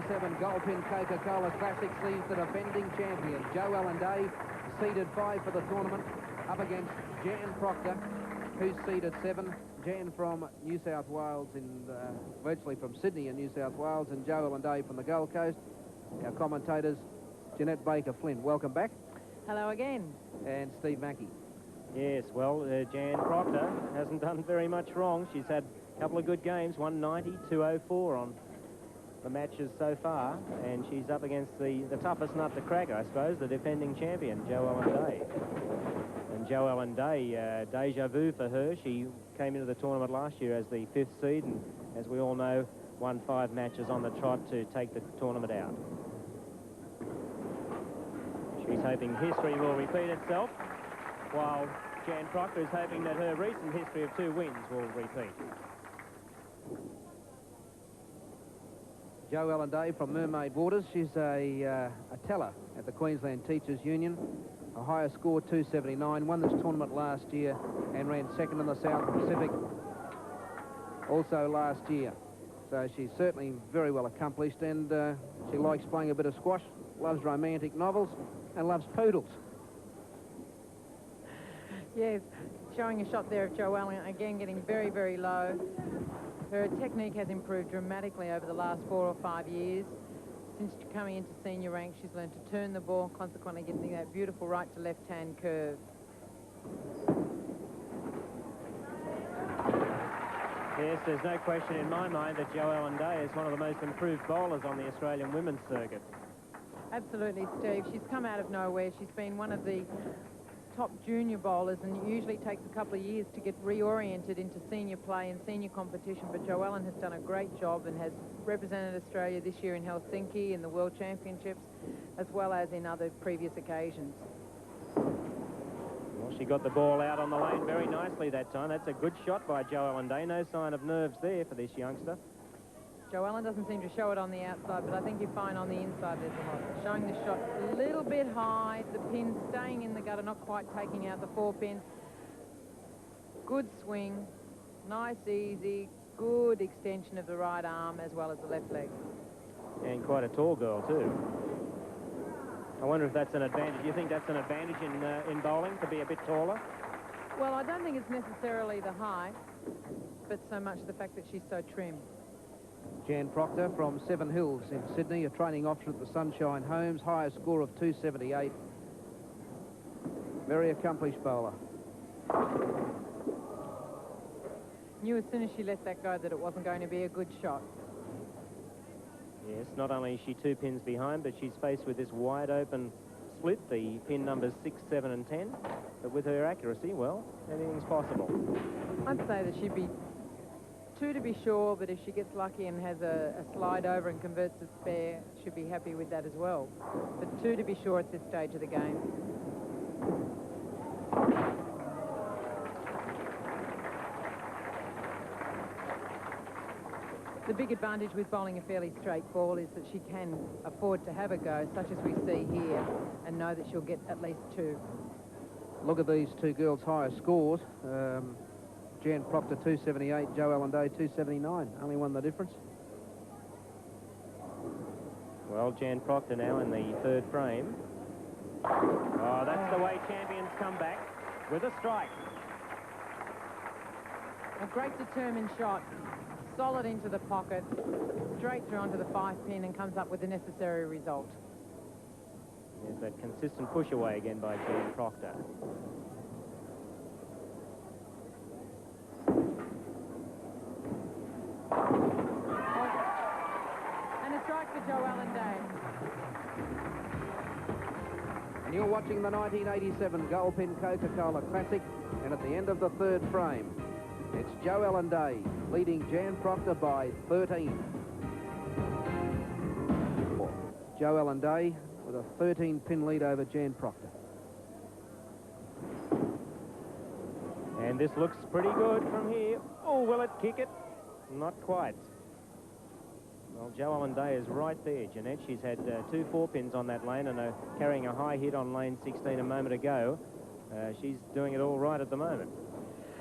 1987 Goldpin Coca-Cola Classic sees the defending champion, Joe Allen Day, seeded 5 for the tournament, up against Jan Procter, who's seeded 7. Jan from New South Wales, virtually from Sydney in New South Wales, and Joe Allen Day from the Gold Coast. Our commentators, Jeanette Baker-Flynn. Welcome back. Hello again. And Steve Mackey. Yes, well, Jan Procter hasn't done very much wrong. She's had a couple of good games, 190, 204 on the matches so far, and she's up against the toughest nut to crack, I suppose, the defending champion, Joe Allen Day. And Joe Allen Day, deja vu for her. She came into the tournament last year as the 5th seed, and as we all know, won 5 matches on the trot to take the tournament out. She's hoping history will repeat itself, while Jan Procter is hoping that her recent history of 2 wins will repeat. Joe Allen Day from Mermaid Waters. She's a teller at the Queensland Teachers Union. A higher score, 279. Won this tournament last year and ran 2nd in the South Pacific also last year. So she's certainly very well accomplished, and she likes playing a bit of squash, loves romantic novels, and loves poodles. Yes, showing a shot there of Joe Allen, again getting very, very low. Her technique has improved dramatically over the last 4 or 5 years. Since coming into senior rank, she's learned to turn the ball, consequently getting that beautiful right to left-hand curve. Yes, there's no question in my mind that Joe Allen Day is one of the most improved bowlers on the Australian women's circuit. Absolutely, Steve. She's come out of nowhere. She's been one of the top junior bowlers, and it usually takes a couple of years to get reoriented into senior play and senior competition, but Joe Allen has done a great job and has represented Australia this year in Helsinki in the World Championships, as well as in other previous occasions. Well, she got the ball out on the lane very nicely that time. That's a good shot by Joe Allen Day. No sign of nerves there for this youngster. Joe Allen doesn't seem to show it on the outside, but I think you find on the inside there's a lot. Showing the shot a little bit high, the pin staying in the gutter, not quite taking out the 4-pin. Good swing, nice, easy, good extension of the right arm as well as the left leg. And quite a tall girl, too. I wonder if that's an advantage. Do you think that's an advantage in bowling, to be a bit taller? Well, I don't think it's necessarily the height, but so much the fact that she's so trim. Jan Procter from Seven Hills in Sydney, a training option at the Sunshine Homes, highest score of 278. Very accomplished bowler. Knew as soon as she let that go that it wasn't going to be a good shot. Yes, not only is she 2 pins behind, but she's faced with this wide open split, the pin numbers 6, 7 and 10. But with her accuracy, well, anything's possible. I'd say that she'd be 2 to be sure, but if she gets lucky and has a slide over and converts a spare, she'll be happy with that as well. But 2 to be sure at this stage of the game. The big advantage with bowling a fairly straight ball is that she can afford to have a go, such as we see here, and know that she'll get at least 2. Look at these 2 girls' highest scores. Jan Procter 278, Joe Allen Day 279. Only one the difference. Well, Jan Procter now in the 3rd frame. Oh, that's the way champions come back, with a strike. A great determined shot. Solid into the pocket, straight through onto the 5-pin, and comes up with the necessary result. There's that consistent push away again by Jan Procter. And a strike for Joe Allen Day. And you're watching the 1987 Goldpin Coca-Cola Classic, and at the end of the 3rd frame, it's Joe Allen Day leading Jan Procter by 13. Joe Allen Day with a 13-pin lead over Jan Procter. And this looks pretty good from here. Oh, will it kick it? Not quite. Well, Joe Allen Day is right there, Jeanette. She's had 2 4-pins on that lane and carrying a high hit on lane 16 a moment ago. She's doing it all right at the moment.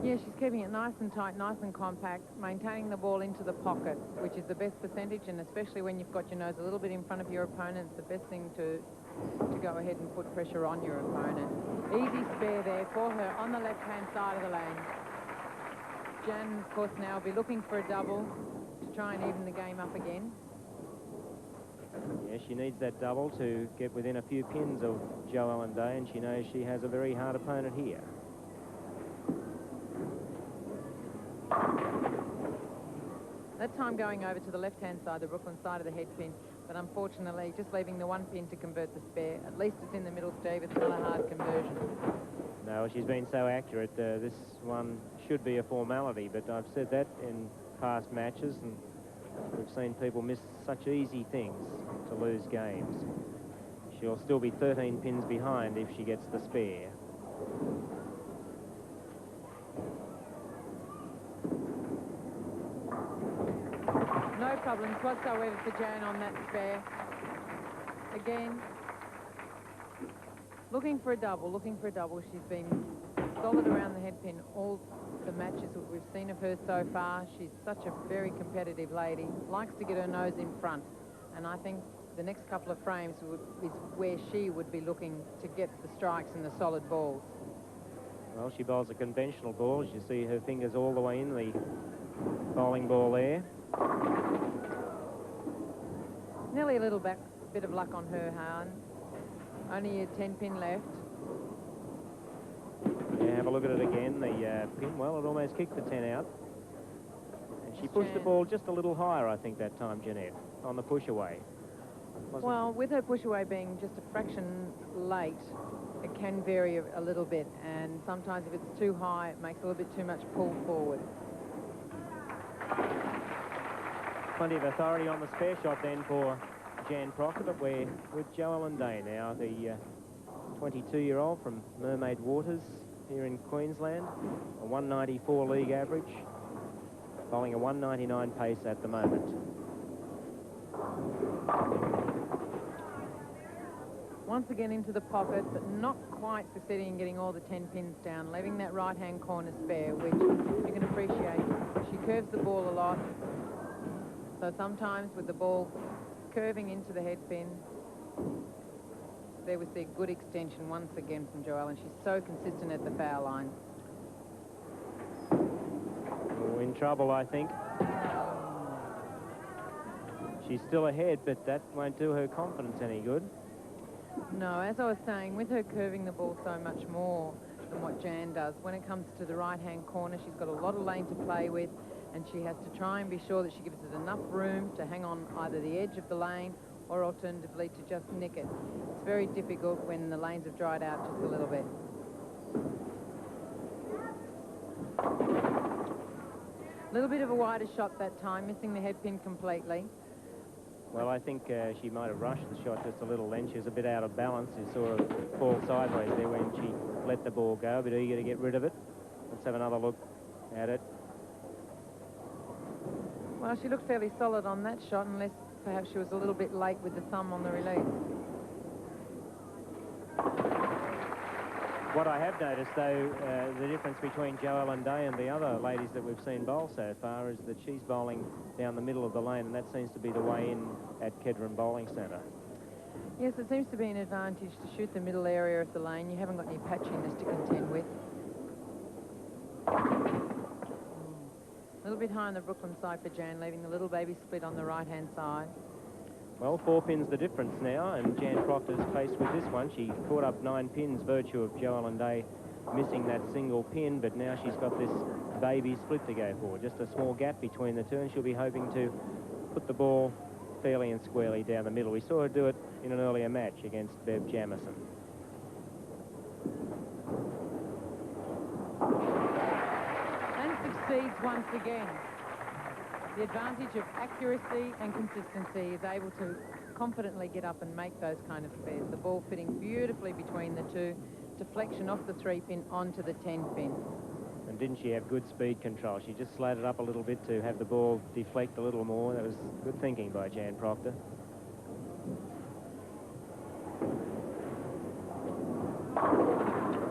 Yeah, she's keeping it nice and tight, nice and compact, maintaining the ball into the pocket, which is the best percentage, and especially when you've got your nose a little bit in front of your opponent, it's the best thing to go ahead and put pressure on your opponent. Easy spare there for her on the left-hand side of the lane. Jan, of course, now will be looking for a double to try and even the game up again. Yeah, she needs that double to get within a few pins of Jo Ellen Day, and she knows she has a very hard opponent here. That time going over to the left-hand side, the Brooklyn side of the head pin, but unfortunately just leaving the one pin to convert the spare. At least it's in the middle, Steve. It's not a hard conversion. No, she's been so accurate. This one should be a formality, but I've said that in past matches, and we've seen people miss such easy things to lose games. She'll still be 13 pins behind if she gets the spare. No problems whatsoever for Jan on that spare. Again, looking for a double. She's been solid around the head pin all the matches that we've seen of her so far. She's such a very competitive lady, likes to get her nose in front, and I think the next couple of frames is where she would be looking to get the strikes and the solid balls. Well, she bowls a conventional ball. As you see her fingers all the way in the bowling ball there. Nearly a little bit of luck on her, Han. Only a 10-pin left. Yeah, have a look at it again. The pin, well, it almost kicked the 10 out. And she pushed the ball just a little higher, I think, that time, Jeanette, on the push away. Well, with her push away being just a fraction late, it can vary a little bit, and sometimes if it's too high, it makes a little bit too much pull forward. Plenty of authority on the spare shot then for Jan Procter, but we're with Jo Ellen Day now, the 22-year-old from Mermaid Waters here in Queensland, a 194 league average, bowling a 199 pace at the moment. Once again into the pocket, but not quite succeeding in getting all the 10 pins down, leaving that right-hand corner spare, which you can appreciate. She curves the ball a lot, so sometimes with the ball curving into the head pin, there was the good extension once again from Jo Ellen. She's so consistent at the foul line. Oh, in trouble, I think. She's still ahead, but that won't do her confidence any good. No, as I was saying, with her curving the ball so much more than what Jan does, when it comes to the right-hand corner, she's got a lot of lane to play with, and she has to try and be sure that she gives it enough room to hang on either the edge of the lane or alternatively to just nick it. It's very difficult when the lanes have dried out just a little bit. A little bit of a wider shot that time, missing the head pin completely. Well, I think she might have rushed the shot just a little then. She was a bit out of balance. You saw her fall sideways there when she let the ball go, a bit eager to get rid of it. Let's have another look at it. Well, she looked fairly solid on that shot, unless perhaps she was a little bit late with the thumb on the release. What I have noticed, though, the difference between Jo Ellen Day and the other ladies that we've seen bowl so far is that she's bowling down the middle of the lane, and that seems to be the way in at Kedron Bowling Centre. Yes, it seems to be an advantage to shoot the middle area of the lane. You haven't got any patchiness to contend with. A little bit high on the Brooklyn side for Jan, leaving the little baby split on the right-hand side. Well, 4 pins the difference now, and Jan Procter's faced with this one. She caught up 9 pins, virtue of Jo Ellen Day missing that single pin, but now she's got this baby split to go for. Just a small gap between the two, and she'll be hoping to put the ball fairly and squarely down the middle. We saw her do it in an earlier match against Bev Jamieson. And succeeds once again. The advantage of accuracy and consistency is able to confidently get up and make those kind of spares. The ball fitting beautifully between the two, deflection off the 3-pin onto the 10-pin. And didn't she have good speed control? She just slowed it up a little bit to have the ball deflect a little more. That was good thinking by Jan Procter.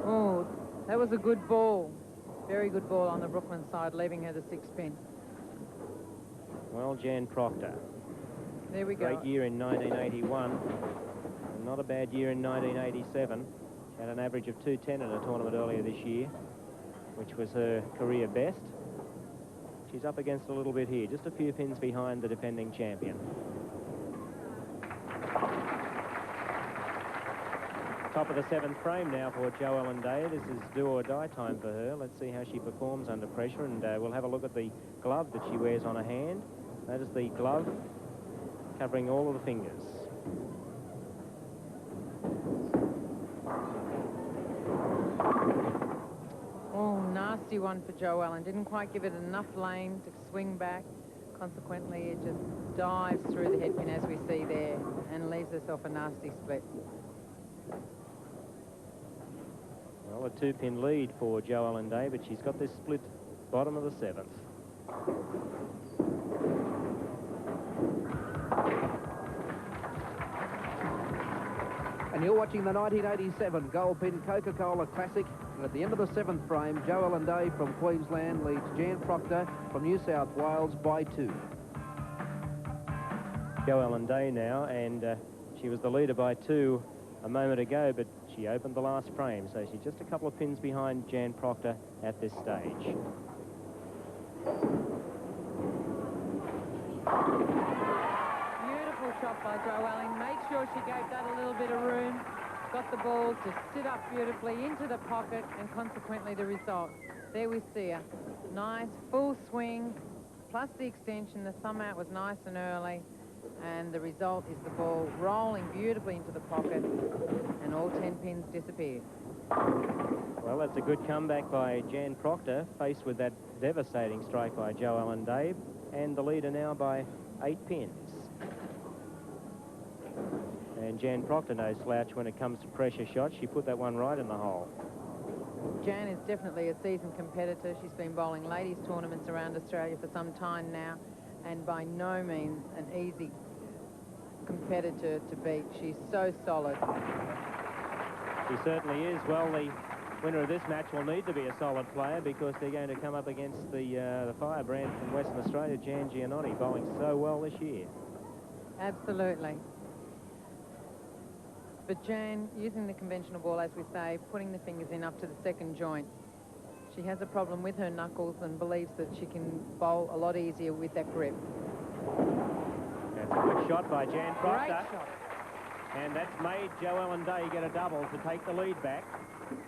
Oh, that was a good ball. Very good ball on the Brooklyn side, leaving her the 6 pin. Well, Jan Procter. There we go. Great year in 1981. And not a bad year in 1987. She had an average of 210 in a tournament earlier this year, which was her career best. She's up against a little bit here, just a few pins behind the defending champion. Top of the 7th frame now for Jo Ellen Day. This is do or die time for her. Let's see how she performs under pressure, and we'll have a look at the glove that she wears on her hand. That is the glove covering all of the fingers. Oh, nasty one for Jo Ellen. Didn't quite give it enough lane to swing back. Consequently, it just dives through the head pin, as we see there, and leaves herself a nasty split. Well, a 2-pin lead for Jo Ellen Day, but she's got this split bottom of the 7th. And you're watching the 1987 Goldpin Coca-Cola Classic. And at the end of the 7th frame, Jo Ellen Day from Queensland leads Jan Procter from New South Wales by 2. Jo Ellen Day now, and she was the leader by 2 a moment ago, but she opened the last frame, so she's just a couple of pins behind Jan Procter at this stage. Beautiful shot by Jo Ellen. Made sure she gave that a little bit of room. Got the ball to sit up beautifully into the pocket, and consequently the result. There we see her. Nice full swing, plus the extension. The thumb out was nice and early. And the result is the ball rolling beautifully into the pocket, and all 10 pins disappeared. Well, that's a good comeback by Jan Procter, faced with that devastating strike by Jo Ellen Day, and the leader now by 8 pins. And Jan Procter no slouch when it comes to pressure shots. She put that one right in the hole. Jan is definitely a seasoned competitor. She's been bowling ladies tournaments around Australia for some time now, and by no means an easy competitor to beat. She's so solid. She certainly is. Well, the winner of this match will need to be a solid player, because they're going to come up against the firebrand from Western Australia, Jan Giannotti, bowling so well this year. Absolutely. But Jan, using the conventional ball, as we say, putting the fingers in up to the 2nd joint, she has a problem with her knuckles and believes that she can bowl a lot easier with that grip. That's a good shot by Jan Procter. Great shot. And that's made Jo Ellen Day get a double to take the lead back.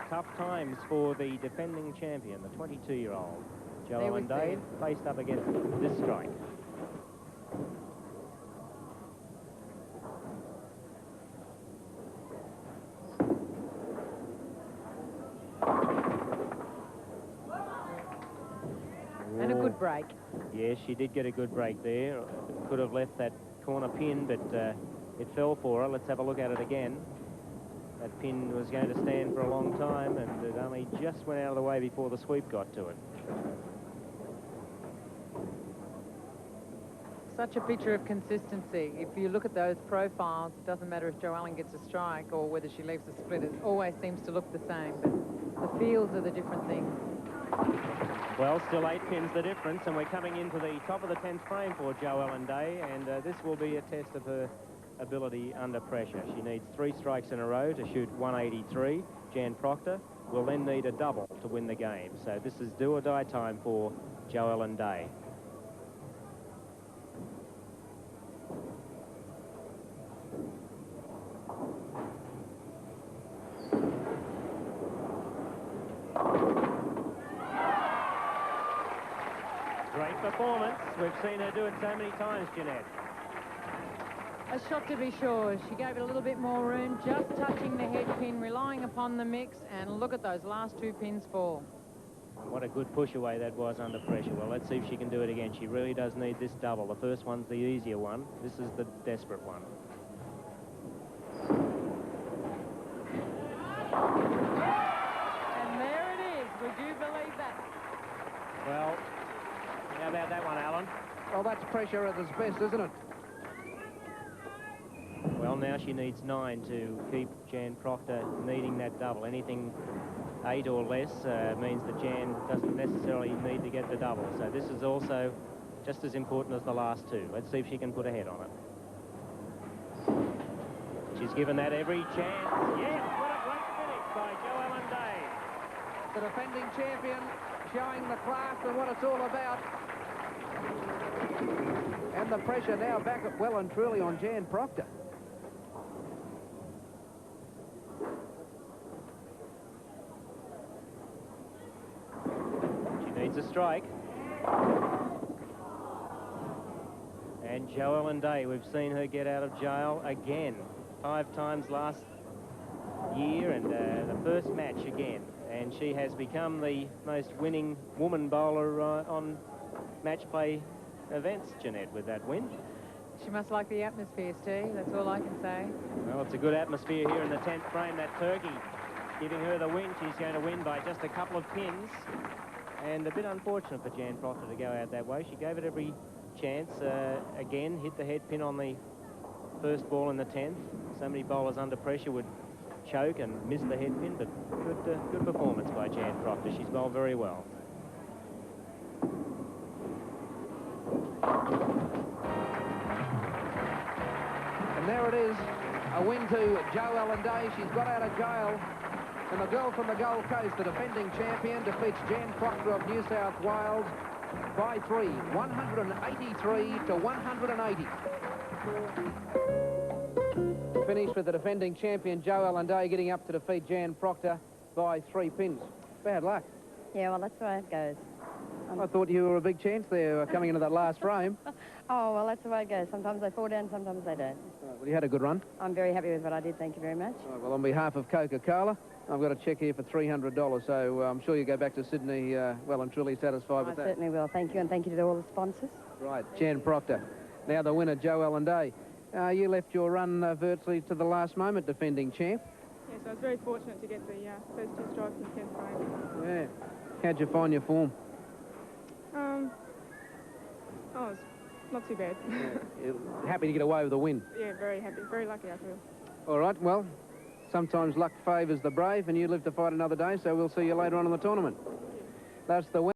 Tough times for the defending champion, the 22-year-old. Jo Ellen Day faced up against this strike. And a good break. Yes, she did get a good break there. Could have left that corner pin, but it fell for her. Let's have a look at it again. That pin was going to stand for a long time, and it only just went out of the way before the sweep got to it. Such a picture of consistency. If you look at those profiles, it doesn't matter if Jo Ellen gets a strike or whether she leaves a split. It always seems to look the same, but the fields are the different things. Well, still 8 pins the difference, and we're coming into the top of the 10th frame for Jo Ellen Day, and this will be a test of her ability under pressure. She needs 3 strikes in a row to shoot 183. Jan Procter will then need a double to win the game. So this is do or die time for Jo Ellen Day. Great performance. We've seen her do it so many times, Jeanette. A shot to be sure. She gave it a little bit more room, just touching the head pin, relying upon the mix, and look at those last 2 pins fall. What a good push away that was under pressure. Well, let's see if she can do it again. She really does need this double. The first one's the easier one. This is the desperate one. And there it is. Would you believe that? Well, how about that one, Alan? Well, that's pressure at its best, isn't it? Well, now. She needs 9 to keep Jan Procter needing that double. Anything 8 or less means that Jan doesn't necessarily need to get the double. So this is also just as important as the last two. Let's see if she can put a head on it. She's given that every chance. Yes, what a great finish by Joellen Day. The defending champion showing the craft and what it's all about. And the pressure now back well and truly on Jan Procter. She needs a strike. And Joellen Day, we've seen her get out of jail again. 5 times last year and the first match again. And she has become the most winning woman bowler on match play events, Jeanette, with that win. She must like the atmosphere, Steve. That's all I can say. Well, it's a good atmosphere here in the 10th frame. That turkey giving her the win. She's going to win by just a couple of pins. And a bit unfortunate for Jan Procter to go out that way. She gave it every chance. Again, hit the head pin on the first ball in the 10th. So many bowlers under pressure would choke and miss the head pin, but good performance by Jan Procter. She's bowled very well. And there it is, a win to Joellen Day. She's got out of jail. And the girl from the Gold Coast, the defending champion, defeats Jan Procter of New South Wales by 3, 183 to 180. Finished with the defending champion Joellen Day getting up to defeat Jan Procter by 3 pins. Bad luck. Yeah, well, that's the way it goes. I thought you were a big chance there coming into that last frame. Oh, well, that's the way it goes. Sometimes they fall down, sometimes they don't. Well, you had a good run. I'm very happy with what I did. Thank you very much. Well, on behalf of Coca-Cola, I've got a cheque here for $300, so I'm sure you go back to Sydney well and truly satisfied with that. I certainly will. Thank you, and thank you to all the sponsors. Right, Jan Procter. Now the winner, Joellen Day. You left your run virtually to the last moment, defending champ. Yes, I was very fortunate to get the first 2 strikes in the 10th frame. Yeah. How'd you find your form? Oh, it's not too bad. Yeah. Happy to get away with a win. Yeah, very happy. Very lucky, I feel. All right, well, sometimes luck favours the brave, and you live to fight another day, so we'll see you later on in the tournament. That's the win.